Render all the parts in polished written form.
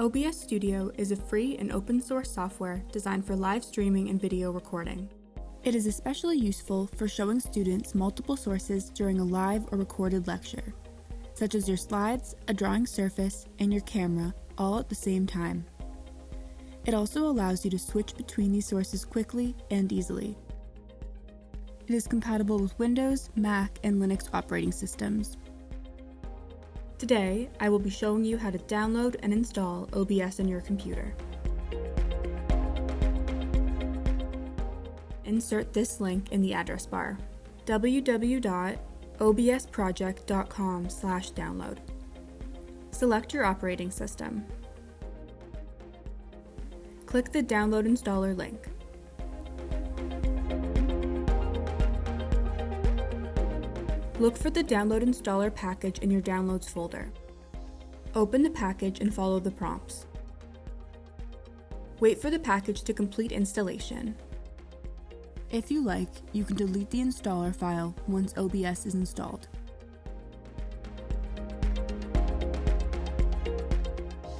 OBS Studio is a free and open source software designed for live streaming and video recording. It is especially useful for showing students multiple sources during a live or recorded lecture, such as your slides, a drawing surface, and your camera, all at the same time. It also allows you to switch between these sources quickly and easily. It is compatible with Windows, Mac, and Linux operating systems. Today, I will be showing you how to download and install OBS on your computer. Insert this link in the address bar, www.obsproject.com/download. Select your operating system. Click the Download Installer link. Look for the Download Installer package in your Downloads folder. Open the package and follow the prompts. Wait for the package to complete installation. If you like, you can delete the installer file once OBS is installed.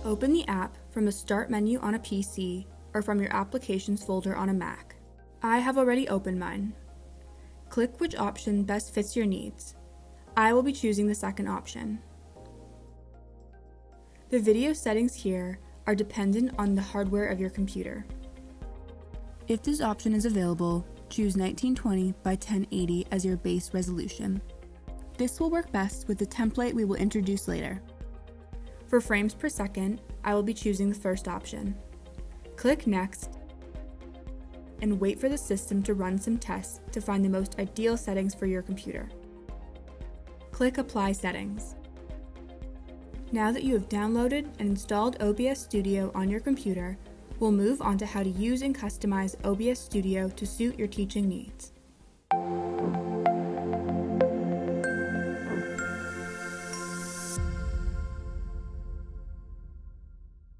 Open the app from the Start menu on a PC or from your Applications folder on a Mac. I have already opened mine. Click which option best fits your needs. I will be choosing the second option. The video settings here are dependent on the hardware of your computer. If this option is available, choose 1920 by 1080 as your base resolution. This will work best with the template we will introduce later. For frames per second, I will be choosing the first option. Click Next and wait for the system to run some tests to find the most ideal settings for your computer. Click Apply Settings. Now that you have downloaded and installed OBS Studio on your computer, we'll move on to how to use and customize OBS Studio to suit your teaching needs.